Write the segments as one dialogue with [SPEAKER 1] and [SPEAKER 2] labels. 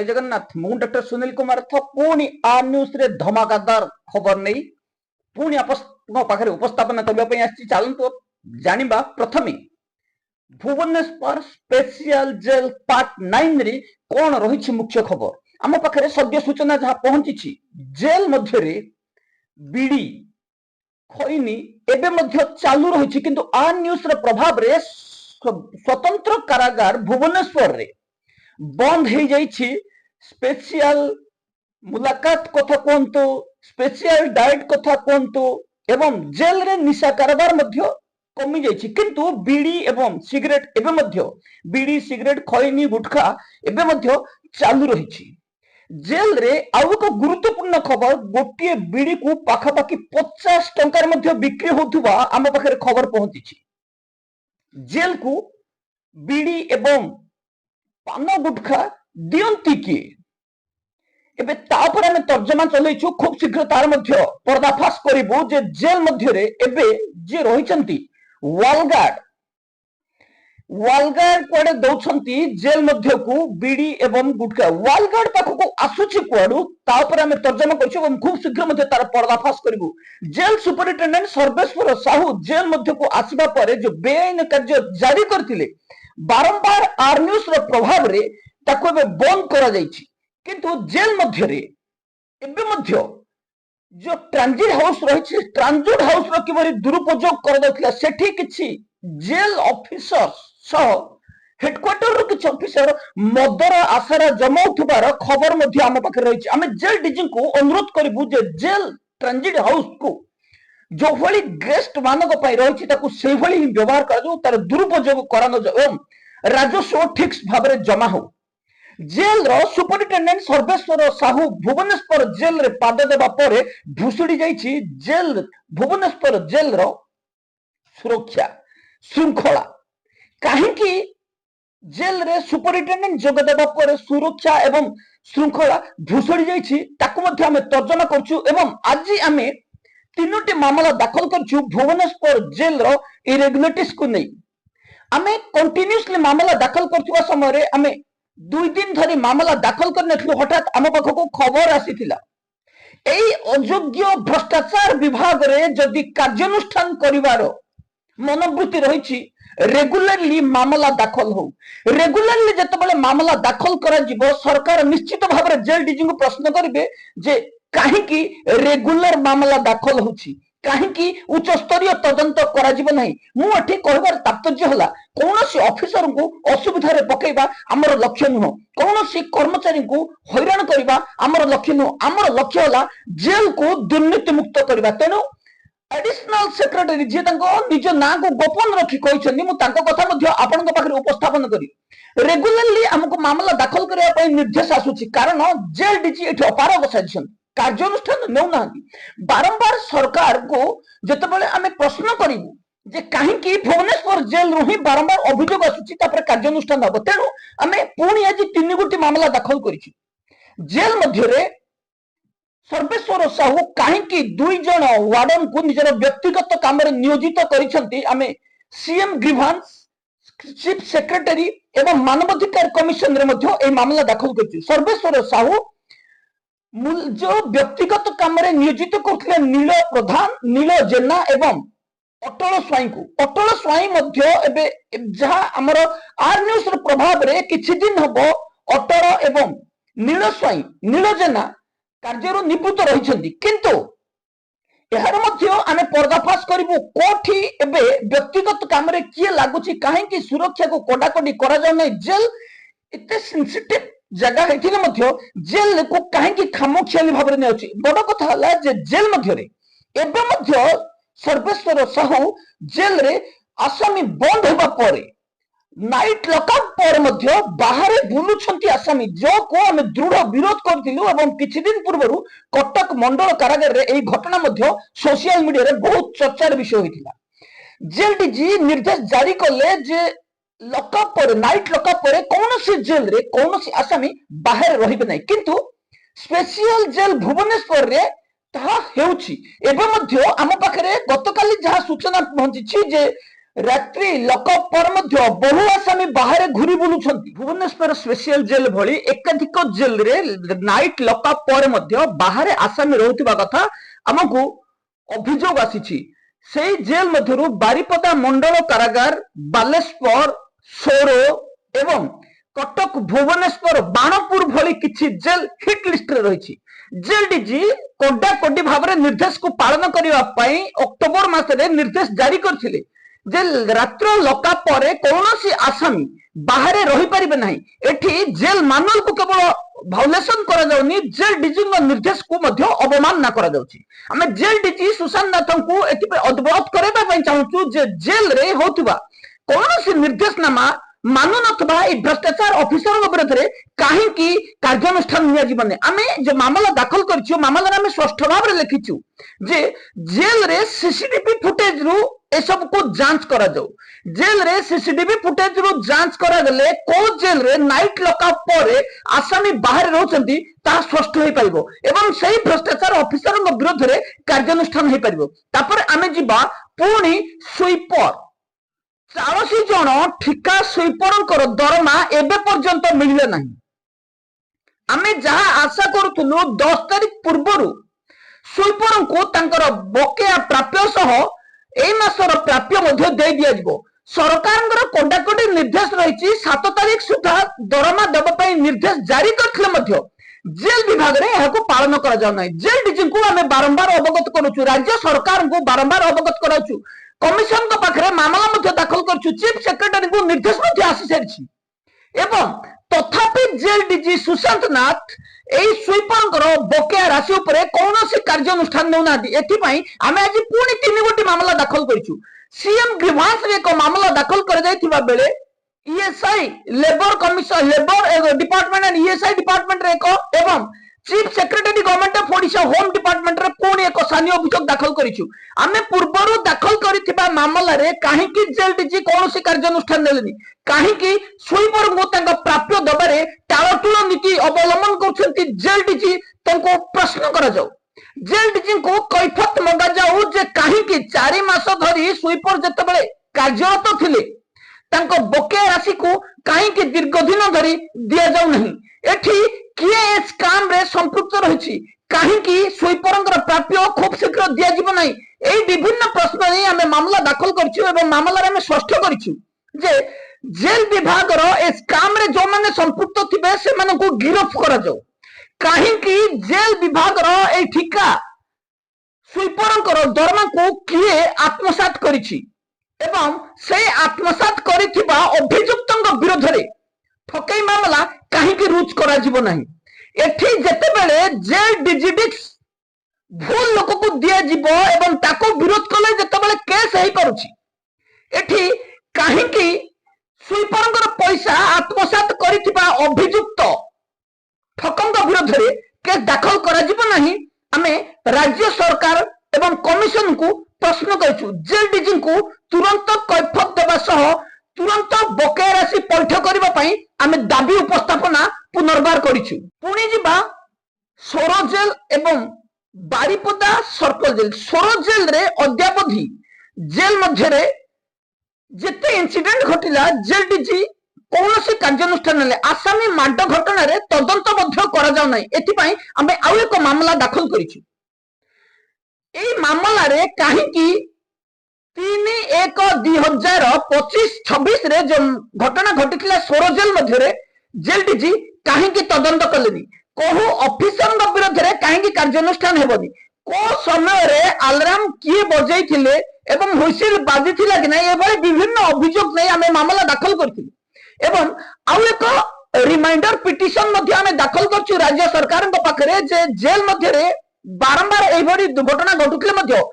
[SPEAKER 1] जय जगन्नाथ मु डॉक्टर सुनील कुमार पुणी आर न्यूज रे धमाकादार खबर नहीं पुणी पाखे उपस्थापन करने चलतु जानिबा प्रथमे भुवनेश्वर स्पेशल जेल पार्ट 9 रे कौन रही मुख्य खबर आम पाखे सद्य सूचना जहाँ पहुंची जेल मध्य बीड़ी खैनी एवं चालू रही किंतु आर न्यूज रे प्रभाव रे स्वतंत्र कारागार भुवनेश्वर रे बंद हो जाइछि। स्पेशल मुलाकात कथा कहतु स्पेशल डाइट कथा कहतु एवं जेल रे निशा कारोबार मध्य कमी जाइछि किंतु बीड़ी एवं सिगरेट एवं मध्य बीड़ी सिगरेट खैनी गुटखा एवं मध्य चालू रही। जेल रे आउ एक गुरुत्वपूर्ण खबर गोटे बीड़ी को पाखापाखि 50 टंकार मध्य बिक्री होथुबा आम पाखे खबर पहुंची। जेल को बीड़ी एवं पान गुटखा दियंती किए एबे तापर आमे तर्जमा चलैछु खूब शीघ्र तार मध्य पर्दाफाश करिबो जे जेल मध्य रे एबे जे रहिचंती वालगार्ड कोडे दउछंती जेल मध्य को बीड़ी एवं गुटखा वालगार्ड पाखको आसुछि कोडू तापर आमे तर्जमा करछु एवं खूब शीघ्र मध्य तार पर्दाफाश करिबो। Jail superintendent Sarveswar Sahu jail मध्य को आसीबा परे जो बेआईन कार्य जारी करथिले बारंबार आर न्यूज रो प्रभाव रे ताको एबे बंद करा जाइछि किंतु जेल मध्य रे एबे मध्य जो ट्रांजिट हाउस रही ट्रांजिट हाउस रो किबरी दुरुपयोग कर दउथला सेठी किछि जेल ऑफिसर सह हेडक्वार्टर रो किछि ऑफिसर मदर आसारा जमाउथबार खबर मध्य आम पाखे रही। आमे जेल डीजी को अनुरोध करिबु जे जेल ट्रांजिट हाउस को जो भली गेस्ट मानक पाई रही ताकू से भली ही व्यवहार कर जो तार दुरुपयोग करा न जाओ एवं राजस्व ठीक भाव में जमा हो। जेल रो सुपरिटेंडेंट सर्वेश्वर साहू भुवनेश्वर जेल रे पाद देबा परे भुसुड़ी जाइछि जेल भुवनेश्वर जेल रो सुरक्षा श्रृंखला काहेकि जेल रे सुपरिटेंडेंट जोग देबा परे सुरक्षा एवं श्रृंखला भुसुड़ी जाइछि ताकू मध्ये आमे तर्जमा करछु एवं आज आमे तीनोटी मामला दाखल करछु भुवनेश्वर जेल रो इरेगुलरिटीज को नहीं आमे कंटिन्यूअसली मामला दाखल करथुवा समय रे आमे 2 दिन धरी मामला दाखल करनेथलु हठात आम पाखको खबर आसीथिला एई अयोग्य भ्रष्टाचार विभाग रे जदि कार्यानुष्ठान करिवार मनोवृत्ति रहिछि रेगुलरली मामला दाखल हो रेगुलरली जतबेले मामला दाखल करा जिवो सरकार निश्चित भाव रे जेल डीजी को प्रश्न करिवे जे काहेकि रेगुलर मामला दाखल होछि काहेकि उच्च स्तरीय तदंत करा जिवो नहीं मु एठी कहबार तात्पर्य हला कोनोसी ऑफिसर को असुविधा रे पकेइबा हमर लक्ष्य नुह कोनोसी कर्मचारी को हैरान करिबा हमर लक्ष्य नुह हमर लक्ष्य हला जेल को दुर्नीति मुक्त करिबा। तेनु एडिशनल सेक्रेटरी जे तांको निज ना को गोपन रखी कहिसनी मु तांको कथा मध्ये आपन को पाखरे उपस्थापन करी रेगुलरली हमको मामला दाखल करिया पई निर्देश आसुची कारण जेल डीजी एठी अपारग साजिसन कार्यानुष्ठान नेउ नांती बारंबार सरकार को जतबेले आमे प्रश्न करिवु जे काहेकि भुवनेश्वर जेल रु ही बारंबार अभियोग आसुची तापर कार्यानुष्ठान हबो तेनु आमे पुणी आज 3 गोटी मामला दाखल करिछि। जेल मध्य रे सर्वेश्वर साहू काहेकि 2 जण वार्डन को निजर व्यक्तिगत काम रे नियोजित करिसंती आमे सीएम ग्रीवांस चीफ सेक्रेटरी एवं मानवाधिकार कमिशन रे मध्य ए मामला दाखल करिछि। सर्वेश्वर साहू जो व्यक्तिगत काम रे नियोजित करथिले नील प्रधान नील जेना एवं अटल स्वाई मध्य एबे जहा हमर आर न्यूज रो प्रभाव रे किछि दिन हबो अटल एवं नील स्वाई नील जेना कार्य निवृत्त रहिछंती किंतु एहार मध्य आमे पर्दाफाश करिवु कोठी एबे व्यक्तिगत काम रे किए लागुची काहेकि सुरक्षा को कोडाकोडी करा जाय नै जेल इते सेंसिटिव जगह हेथिले मध्य जेल को काहेकि खामोखियाली भाबरे नै अछि बड़ कथा हला जे जेल मध्य रे एबे मध्य सर्वेश्वर साहू जेल रे आसामी बंद होबा परे नाइट लॉकअप पर मध्य बाहर बुलुछंती आसामी जो को हम दृढ़ विरोध करथिलु एवं किछि दिन पूर्वरु कटक मंडल कारागार रे एई घटना मध्य सोशल मीडिया रे बहुत चर्चार विषय होइथिला। जेल डीजी निर्देश जारी करले जे लॉकअप पर नाइट लॉकअप पर कौनसी जेल रे कौनसी आसामी बाहर रहिबे नै किंतु स्पेशल जेल भुवनेश्वर रे ताहा हेउछि एबे मध्य आम पाखरे गतकाली जहा सूचना पहुंची जे रात्रि लकअप पर मध्य बहु आसामी बाहर घूरी बुलुछंती। भुवनेश्वर स्पेशल जेल भली एकाधिक जेल रे नाइट लकअप पर मध्य बाहर आसामी रहउतिबा कथा हमकु अभियोग आसीछि। सेही जेल मध्यरु बारिपदा मंडल कारागार, बालेश्वर, सोरो एवं कटक, भुवनेश्वर, बाणपुर भली किछि जेल हिट लिस्ट रे रहिछि। जेल डीजी कोड्डाकोड्डी भाव निर्देश को पालन करने अक्टोबर मासरे निर्देश जारी करथिले जे रात्र लकअप पर कौनसी आसामी बाहर रही पारिबे नाही। एठी जेल मानुअल को केवल भायोलेशन करा जाउनी, जेल डीजी निर्देश को मध्य अवमानना करा जाउछि। आमे जेल डीजी सुशांत नाथन को एथि पे अवगत करबा पई चाहूछु जे जेल रे होतुबा कौनसी निर्देशनामा मानु नथबा ए भ्रष्टाचार ऑफिसर विरुद्ध रे काहेकि कार्यानुष्ठान निया जीवन आमे जो मामला दाखल करछु, मामला आमे स्पष्ट भाव रे लिखिछु जे जेल रे सीसीटीवी फुटेज रु ए सब को जांच करा जाऊ। जेल रे सीसीटीवी फुटेज रु जांच करा गले को जेल रे नाइट लकअप पर आसामी बाहर रहउछंती ता स्पष्ट होई परिबो एवं सही भ्रष्टाचार ऑफिसर विरुद्ध रे कार्यानुष्ठान होई परिबो। तापर आमे जिबा पुणी स्वीपर 40 जन ठिका स्वीपर दरमा एबे पर्यंत मिलले नाही। आमे जहा आशा करूथुलु 10 तारिख पूर्वरु स्वीपर को तांकर बकेया प्राप्य सह एई मासर प्राप्य मध्य दे दिया जिवो। सरकारंगर कोडाकोडी निर्देश रहिछि 7 तारिख सुधा दरमा देबा पई निर्देश जारी करथिले मध्य जेल विभाग रे एहाको पालन करा जाउ नै। जेल डीजी को आमे बारंबार अवगत करूछु, राज्य सरकार को बारंबार अवगत कराउछु, कमिशन को पाखरे मामला मध्य दाखल करछु, चीफ सेक्रेटरी को निर्देश मध्य आसी सारिछि एवं तथापि जेल डीजी सुशांत नाथ एई स्वीपर बकेया राशि उपरे कौनसी कार्यानुष्ठान नेउनादी। एथिपई आमे आज पुणी 3 गोटी मामला दाखल करिछु। सीएम ग्रीवांस रे एक मामला दाखल कर जायथिबा बेले ESI labour commission labour department and ESI department रे एक एवं chief secretary government of Odisha home department रे पुणी एक स्थानीय अभियोग दाखल करिछु। आमे पूर्वरु दाखल करिथिबा मामला रे काहेकि जेल डीजी कौनसी कार्यानुष्ठान नेलेनी, काहेकि स्वीपर को तांका प्राप्य दबारे टाळटुळ नीति अवलंबन करछंती जेल डीजी तांको प्रश्न करा जाऊ। जेल डीजी को कैफत मगा जाऊ जे काहेकि 4 मास धरी स्वीपर जतबेले कार्यरत थिले तांको बकेया राशि को काहेकि दीर्घ दिन धरी दिया जाऊ नहीं। एठी किए एस काम रे संपृक्त रहिछि, काहेकि स्वीपरंकर प्राप्य खूब शीघ्र दिया जीव नहीं। एई विभिन्न प्रश्न नै आमे मामला दाखल करछु एवं मामला रे आमे स्पष्ट करछु जे जेल विभाग रो एस काम रे जो माने संपृक्त थिबे से माने को गिरफ्त करा जाऊ। काहेकि जेल विभाग रो एई ठिका स्वीपरंकर दरमा को किए आत्मसात करिछि एवं से आत्मसात करिथिबा अभियुक्तଙ୍କ विरोध रे ठकई मामला काहेकि रुच करा जीव नहीं। एठी जेतेबेले जेल डीजीडिक्स भूल लोक को दिया जीव एवं ताको विरोध कले जेतेबेले केस हेई परुछि, एठी काहेकि स्वीपरंकर पैसा आत्मसात करिथिबा अभियुक्त ठकंग विरोध रे केस दाखल करा जीव नहीं। आमे राज्य सरकार एवं कमिशन को प्रश्न करिछु, जेल डीजी को तुरंत कैफत देबा सह तुरंत बकेया राशि पैठ करबा पई आमे दाबी उपस्थापना पुनर्बार करिछु। पुणी जिबा सोरो जेल एवं बारिपदा सर्कल जेल। सोरो जेल रे अद्यावधि जेल मध्य रे जेते इंसिडेंट घटिला जेल डीजी कौनसी कार्यानुष्ठान नेले आसामी माड घटना रे तदंत मध्य करा जाउ नै। एथि पई आमे आउ एक मामला दाखल करिछु। एई मामला रे काहेकि 3/1/2025-26 रे जो घटना घटिथिला सोरो जेल मध्य रे जेल डीजी काहेकि तदंत कलेनी, कोहु ऑफिसर विरुद्ध रे काहेकि कार्यानुष्ठान हेबनी, को समय रे अलार्म किए बजाई थिले एवं हुइसिल बाजी थिला कि नै एभली विभिन्न अभियोग नै आमे मामला दाखल करथिलु एवं आउ एक रिमाइंडर पिटिशन मध्य आमे दाखल करछु राज्य सरकार पाखरे जे जेल मध्य रे बारंबार एभली दुर्घटना घटुथिले मध्य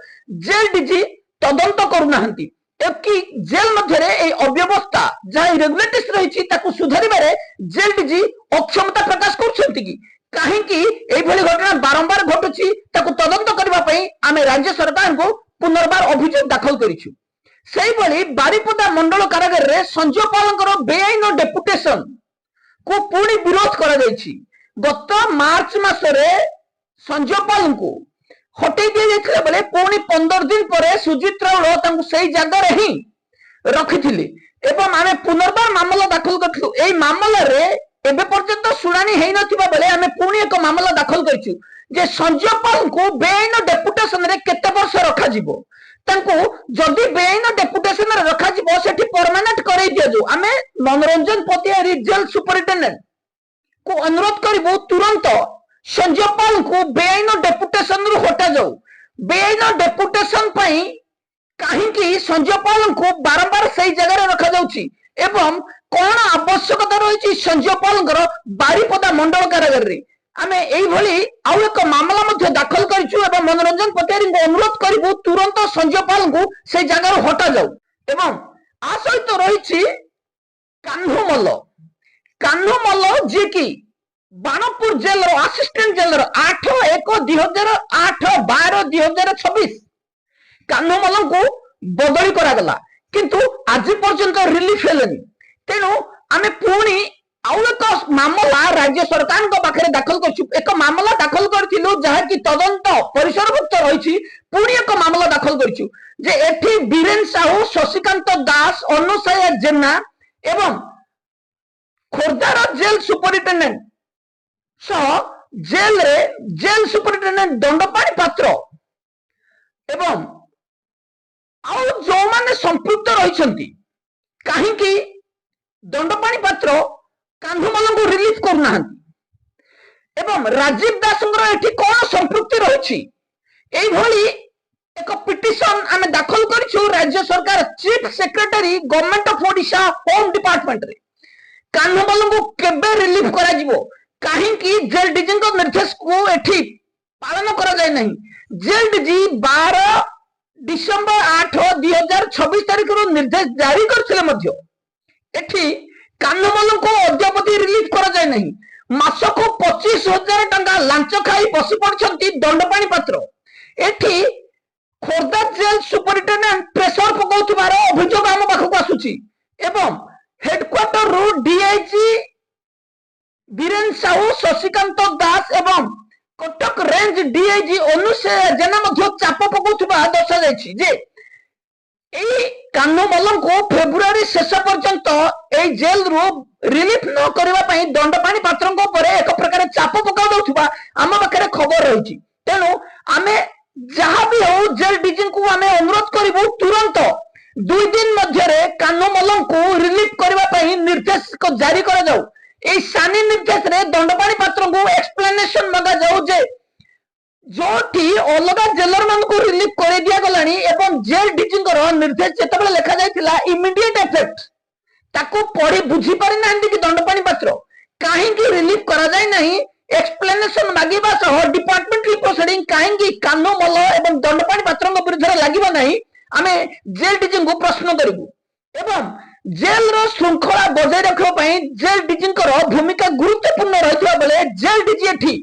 [SPEAKER 1] जेल डीजी तदंत करूनाहंती। एकी जेल मध्य रे ए अव्यवस्था जहा इरेगुलेटरीज रहिछि ताकू सुधारिबारे जेल डीजी अक्षमता प्रकाश करछंती कि काहेकि एभली घटना बारंबार घटुछि ताकू तदंत करबा पई आमे राज्य सरकार को पुनर्बार अभियोग दाखल करिछु। सेही भली बारिपदा मंडल कारागार रे संजय पालंकर बेआईन डेपुटेशन को पुणी विरोध करा जायछि। गत मार्च मासरे संजय पाल को हटै दिया जायथिला बेले पुणी 15 दिन परे सुजित राउल तांको सेही जगह रे ही ରଖିଥିଲେ ଏବଂ ଆମେ ପୁନର୍ବାର ମାମଲା ଦାଖଲ କରିଥିଲୁ। ଏଇ ମାମଲାରେ ଏବେ ପର୍ଯ୍ୟନ୍ତ ଶୁଣାଣି ହେଇନଥିବା ବେଳେ ଆମେ ପୁଣି ଏକ ମାମଲା ଦାଖଲ କରିଛୁ ଯେ ସଞ୍ଜୟ ପାଲଙ୍କୁ ବେଆଇନ ଡେପୁଟେସନରେ କେତେ ବର୍ଷ ରଖାଯିବ। ତାଙ୍କୁ ଯଦି ବେଆଇନ ଡେପୁଟେସନରେ ରଖାଯିବ ସେଠି ପରମାନେଣ୍ଟ କରାଇ ଦିଆଯାଉ। ଆମେ ମନୋରଞ୍ଜନ ପତିଆରୀ ଜେଲ ସୁପରିଟେଣ୍ଡେଣ୍ଟ को अनुरोध करू तुरंत संजय पाल को बेआईन डेपुटेशन रु हटाଯାଉ। बेआईन डेपुटेशन कहीं संजय पाल को बारंबार सही जगह रखा जाउछि एवं कौन आवश्यकता रही संजय पाल बारिपदा मंडल कारागार रे आमे एई भली आउ एक मामला मध्य दाखल करिछु एवं मनोरंजन पटेरी को अनुरोध करू तुरंत संजय पाल को सही जगह हटा जाउ। एवं आ सहित रही कान्हुमल जी की बाणपुर जेल असिस्टेंट जेलर 8/1/2008 कान्हुमल को बदली करागला किंतु आज पर्यंत रिलीफ हेलेनी। तेणु आमे पुणी आउ एक मामला राज्य सरकार पाखे दाखल कर एक मामला दाखल करूँ जहाँ की तदंत परिसरभुक्त रही पुणी एक मामला दाखल करूँ जे एठी बीरेन साहू शशिकांत दास अनुसया जेना एवं खोर्धार jail superintendent jail superintendent Dandapani पात्र एवं आउ जो माने संपृक्त रही कहीं दंडपाणी पात्र कान्हुमल को रिलीफ करना एवं राजीव दास एठी कौन संपृक्ति रही एक पिटिशन आमे दाखल करिछु राज्य सरकार chief secretary government of Odisha home department रे कान्हुमल को केबे रिलीफ करा जिवो कहीं जेल डीजी निर्देश को एठी पालन करा जाय नहीं। जेल डीजी 12 डिसेंबर 8 2026 तारिख रो निर्देश जारी करथिले मध्य एठी कान्हुमल को अद्यापति रिलीफ करा जाय नहीं। मासको 25,000 टंका लांच खाई बसी पड़छंती दंडपाणी पात्र एठी खोर्धा जेल सुपरिटेंडेंट प्रेशर पकाउथिबार अभियोग आम पाखक आसुची एवं हेडक्वार्टर रू डीआईजी बीरेन साहू शशिकांत दास एवं कटक रेंज डीआईजी अनुसया जेना मध्य चाप पकाउथिबा दर्शा जायछि जे एई कान्हुमल को फेब्रुआरी शेष पर्यंत एई जेल रू रिलीफ न करबा पई दंडपाणी पात्रंक परे एक प्रकार चाप पका दउथिबा आम पाखरे खबर रहिछि। तेनु आमे जहां भी हो जेल डीजी को आमे अनुरोध करिवु तुरंत 2 दिन मध्य कान्हुमल को रिलीफ करबा पई निर्देश को जारी करा जाऊ। एई सानी निर्देश रे दंडपाणी पात्र को एक्सप्लेनेशन मगा जाऊ जे जोठी अलगा जेलर मान को रिलीफ करे दिया गलानी एवं जेल डीजी निर्देश जेतेबेले लिखा जायतिला इमीडिएट इफेक्ट ताको पढ़ी बुझी पारि नांदी कि दंडपाणी पात्र काहे की रिलीफ करा जाय नहीं एक्सप्लेनेशन मागिबा सह डिपार्टमेंटली प्रोसीडिंग काहे की कान्हुमल एवं दंडपाणी पात्र विरुद्ध लागिबा नहीं आमे जेल डीजी को प्रश्न करिबु एवं जेल रो श्रृंखला बजाय रखबा पई जेल डीजी भूमिका गुरुत्वपूर्ण रहितबा बेले जेल डीजी एठी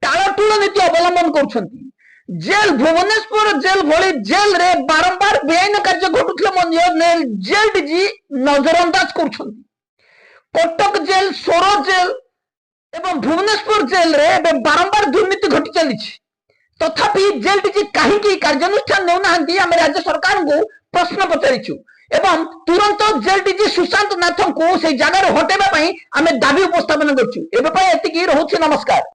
[SPEAKER 1] टाळटुळ नीति अवलंबन करुछंती। जेल भुवनेश्वर जेल भली जेल रे बारंबार बेआईन कार्य घटुथिले जेल डीजी नजरअंदाज करुछंती। कटक जेल सोर जेल एवं भुवनेश्वर जेल रे बारंबार दुर्नीति घटी चली तथापि जेल डीजी कहीं कार्यानुष्ठान नेउनाहांती आमे राज्य सरकार को प्रश्न पचारिछु एवं तुरंत जेल डीजी सुशांत नाथ को से जगह हटेबा पई आमे दाबी उपस्थापन करछु। एबे पई एतिकी रहउछि। नमस्कार।